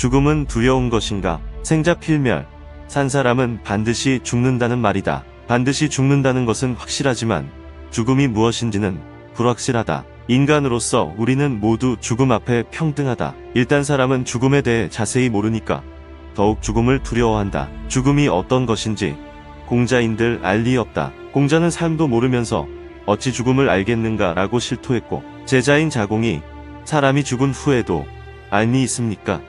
죽음은 두려운 것인가? 생자필멸. 산 사람은 반드시 죽는다는 말이다. 반드시 죽는다는 것은 확실하지만 죽음이 무엇인지는 불확실하다. 인간으로서 우리는 모두 죽음 앞에 평등하다. 일단 사람은 죽음에 대해 자세히 모르니까 더욱 죽음을 두려워한다. 죽음이 어떤 것인지 공자인들 알 리 없다. 공자는 삶도 모르면서 어찌 죽음을 알겠는가 라고 실토했고, 제자인 자공이 사람이 죽은 후에도 알미 있습니까?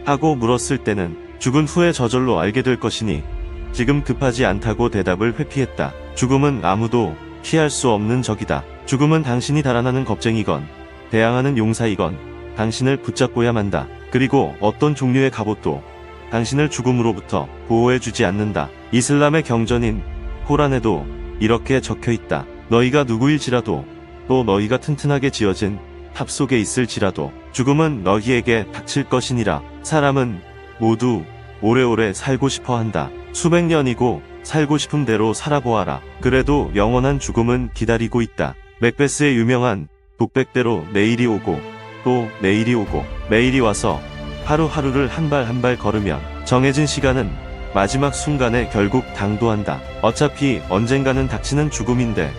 하고 물었을 때는 죽은 후에 저절로 알게 될 것이니 지금 급하지 않다고 대답을 회피했다. 죽음은 아무도 피할 수 없는 적이다. 죽음은 당신이 달아나는 겁쟁이건 대항하는 용사이건 당신을 붙잡고야 만다. 그리고 어떤 종류의 갑옷도 당신을 죽음으로부터 보호해주지 않는다. 이슬람의 경전인 코란에도 이렇게 적혀있다. 너희가 누구일지라도, 또 너희가 튼튼하게 지어진 탑 속에 있을지라도 죽음은 너희에게 닥칠 것이니라. 사람은 모두 오래오래 살고 싶어 한다. 수백 년이고 살고 싶은 대로 살아보아라. 그래도 영원한 죽음은 기다리고 있다. 맥베스의 유명한 독백대로 내일이 오고 또 내일이 오고 매일이 와서 하루하루를 한 발 한 발 걸으면 정해진 시간은 마지막 순간에 결국 당도한다. 어차피 언젠가는 닥치는 죽음인데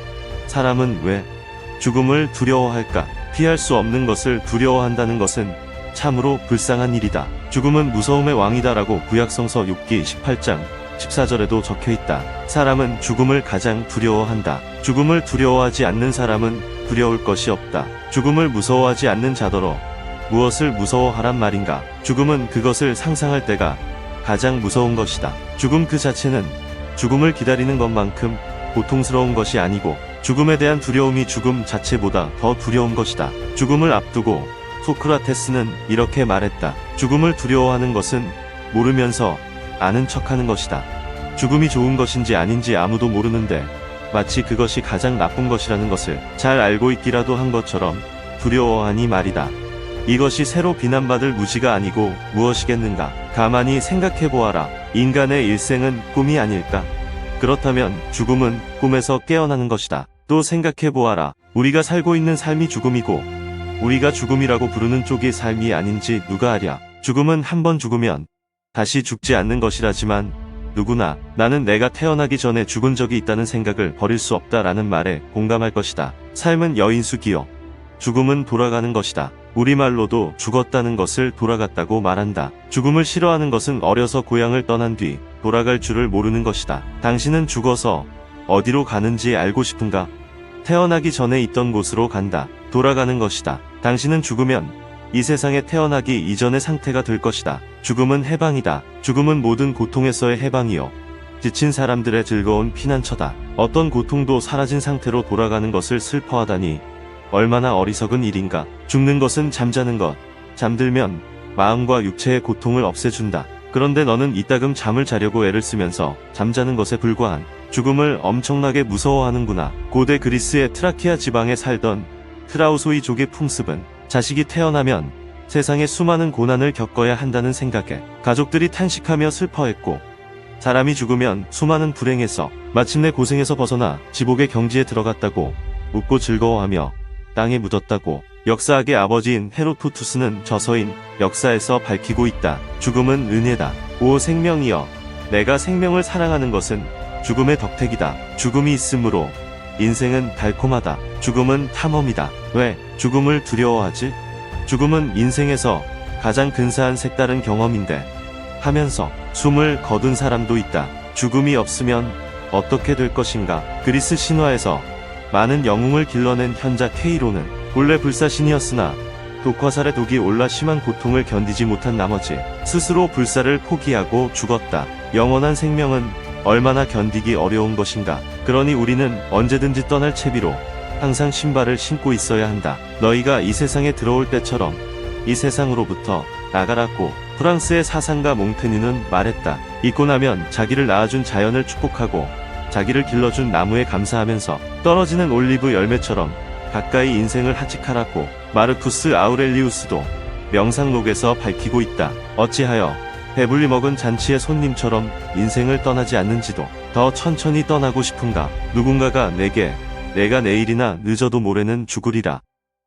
사람은 왜 죽음을 두려워할까? 피할 수 없는 것을 두려워한다는 것은 참으로 불쌍한 일이다. 죽음은 무서움의 왕이다라고 구약성서 6기 18장 14절에도 적혀있다. 사람은 죽음을 가장 두려워한다. 죽음을 두려워하지 않는 사람은 두려울 것이 없다. 죽음을 무서워하지 않는 자더러 무엇을 무서워하란 말인가? 죽음은 그것을 상상할 때가 가장 무서운 것이다. 죽음 그 자체는 죽음을 기다리는 것만큼 고통스러운 것이 아니고 죽음에 대한 두려움이 죽음 자체보다 더 두려운 것이다. 죽음을 앞두고 소크라테스는 이렇게 말했다. 죽음을 두려워하는 것은 모르면서 아는 척하는 것이다. 죽음이 좋은 것인지 아닌지 아무도 모르는데 마치 그것이 가장 나쁜 것이라는 것을 잘 알고 있기라도 한 것처럼 두려워하니 말이다. 이것이 새로 비난받을 무지가 아니고 무엇이겠는가? 가만히 생각해보아라. 인간의 일생은 꿈이 아닐까? 그렇다면 죽음은 꿈에서 깨어나는 것이다. 또 생각해보아라. 우리가 살고 있는 삶이 죽음이고 우리가 죽음이라고 부르는 쪽이 삶이 아닌지 누가 아랴? 죽음은 한 번 죽으면 다시 죽지 않는 것이라지만 누구나 나는 내가 태어나기 전에 죽은 적이 있다는 생각을 버릴 수 없다라는 말에 공감할 것이다. 삶은 여인숙이요 죽음은 돌아가는 것이다. 우리말로도 죽었다는 것을 돌아갔다고 말한다. 죽음을 싫어하는 것은 어려서 고향을 떠난 뒤 돌아갈 줄을 모르는 것이다. 당신은 죽어서 어디로 가는지 알고 싶은가? 태어나기 전에 있던 곳으로 간다. 돌아가는 것이다. 당신은 죽으면 이 세상에 태어나기 이전의 상태가 될 것이다. 죽음은 해방이다. 죽음은 모든 고통에서의 해방이요 지친 사람들의 즐거운 피난처다. 어떤 고통도 사라진 상태로 돌아가는 것을 슬퍼하다니 얼마나 어리석은 일인가. 죽는 것은 잠자는 것. 잠들면 마음과 육체의 고통을 없애준다. 그런데 너는 이따금 잠을 자려고 애를 쓰면서 잠자는 것에 불과한 죽음을 엄청나게 무서워하는구나. 고대 그리스의 트라키아 지방에 살던 트라우소이족의 풍습은 자식이 태어나면 세상에 수많은 고난을 겪어야 한다는 생각에 가족들이 탄식하며 슬퍼했고, 사람이 죽으면 수많은 불행에서 마침내 고생에서 벗어나 지복의 경지에 들어갔다고 웃고 즐거워하며 땅에 묻었다고 역사학의 아버지인 헤로도투스는 저서인 역사에서 밝히고 있다. 죽음은 은혜다. 오 생명이여, 내가 생명을 사랑하는 것은 죽음의 덕택이다. 죽음이 있으므로 인생은 달콤하다. 죽음은 탐험이다. 왜 죽음을 두려워하지? 죽음은 인생에서 가장 근사한 색다른 경험인데 하면서 숨을 거둔 사람도 있다. 죽음이 없으면 어떻게 될 것인가? 그리스 신화에서 많은 영웅을 길러낸 현자 케이로는 본래 불사신이었으나 독화살의 독이 올라 심한 고통을 견디지 못한 나머지 스스로 불사를 포기하고 죽었다. 영원한 생명은 얼마나 견디기 어려운 것인가. 그러니 우리는 언제든지 떠날 채비로 항상 신발을 신고 있어야 한다. 너희가 이 세상에 들어올 때처럼 이 세상으로부터 나가라고 프랑스의 사상가 몽테뉴는 말했다. 잊고 나면 자기를 낳아준 자연을 축복하고 자기를 길러준 나무에 감사하면서 떨어지는 올리브 열매처럼 가까이 인생을 하직하라고 마르쿠스 아우렐리우스도 명상록에서 밝히고 있다. 어찌하여 배불리 먹은 잔치의 손님처럼 인생을 떠나지 않는지도 더 천천히 떠나고 싶은가? 누군가가 내게 내가 내일이나 늦어도 모레는 죽으리라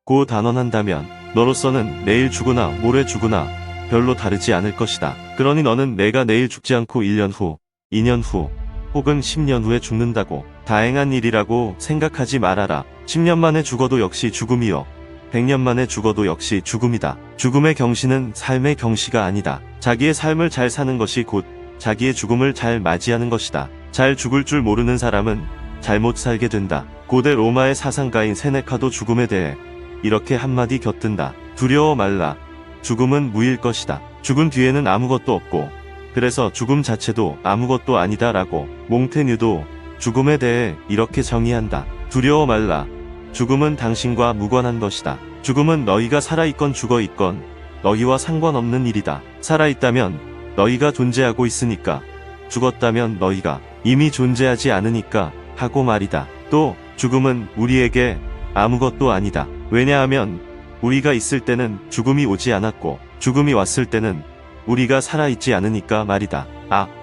고 단언한다면 너로서는 내일 죽으나 모레 죽으나 별로 다르지 않을 것이다. 그러니 너는 내가 내일 죽지 않고 1년 후, 2년 후, 혹은 10년 후에 죽는다고 다행한 일이라고 생각하지 말아라. 10년 만에 죽어도 역시 죽음이요. 100년 만에 죽어도 역시 죽음이다. 죽음의 경시는 삶의 경시가 아니다. 자기의 삶을 잘 사는 것이 곧 자기의 죽음을 잘 맞이하는 것이다. 잘 죽을 줄 모르는 사람은 잘못 살게 된다. 고대 로마의 사상가인 세네카도 죽음에 대해 이렇게 한마디 곁든다. 두려워 말라. 죽음은 무일 것이다. 죽은 뒤에는 아무것도 없고 그래서 죽음 자체도 아무것도 아니다 라고 몽테뉴도 죽음에 대해 이렇게 정의한다. 두려워 말라. 죽음은 당신과 무관한 것이다. 죽음은 너희가 살아있건 죽어있건 너희와 상관없는 일이다. 살아있다면 너희가 존재하고 있으니까, 죽었다면 너희가 이미 존재하지 않으니까 하고 말이다. 또 죽음은 우리에게 아무것도 아니다. 왜냐하면 우리가 있을 때는 죽음이 오지 않았고 죽음이 왔을 때는 우리가 살아있지 않으니까 말이다.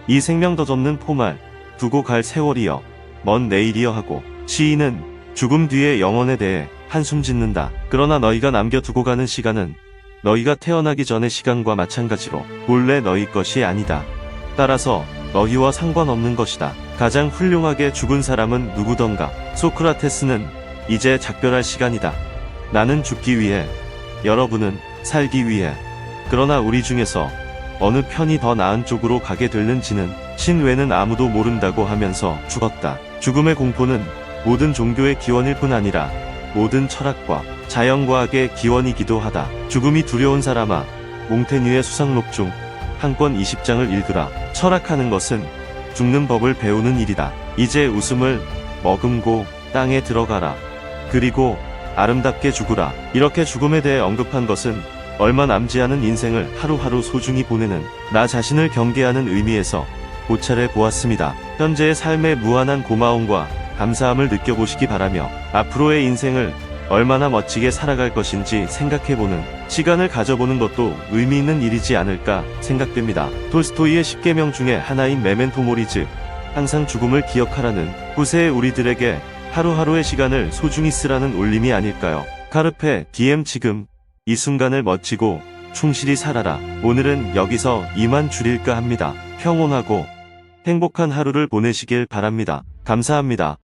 이 생명 덧없는 포말 두고 갈 세월이여 먼 내일이여 하고 시인은 죽음 뒤의 영혼에 대해 한숨 짓는다. 그러나 너희가 남겨두고 가는 시간은 너희가 태어나기 전의 시간과 마찬가지로 본래 너희 것이 아니다. 따라서 너희와 상관없는 것이다. 가장 훌륭하게 죽은 사람은 누구던가? 소크라테스는 이제 작별할 시간이다. 나는 죽기 위해, 여러분은 살기 위해. 그러나 우리 중에서 어느 편이 더 나은 쪽으로 가게 되는지는 신 외는 아무도 모른다고 하면서 죽었다. 죽음의 공포는 모든 종교의 기원일 뿐 아니라 모든 철학과 자연과학의 기원이기도 하다. 죽음이 두려운 사람아, 몽테뉴의 수상록 중 한 권 20장을 읽으라. 철학하는 것은 죽는 법을 배우는 일이다. 이제 웃음을 머금고 땅에 들어가라. 그리고 아름답게 죽으라. 이렇게 죽음에 대해 언급한 것은 얼마 남지 않은 인생을 하루하루 소중히 보내는 나 자신을 경계하는 의미에서 고찰해 보았습니다. 현재의 삶에 무한한 고마움과 감사함을 느껴보시기 바라며 앞으로의 인생을 얼마나 멋지게 살아갈 것인지 생각해보는 시간을 가져보는 것도 의미 있는 일이지 않을까 생각됩니다. 톨스토이의 10계명 중에 하나인 메멘토 모리 즉 항상 죽음을 기억하라는 후세의 우리들에게 하루하루의 시간을 소중히 쓰라는 울림이 아닐까요? 카르페 디엠 지금 이 순간을 멋지고 충실히 살아라. 오늘은 여기서 이만 줄일까 합니다. 평온하고 행복한 하루를 보내시길 바랍니다. 감사합니다.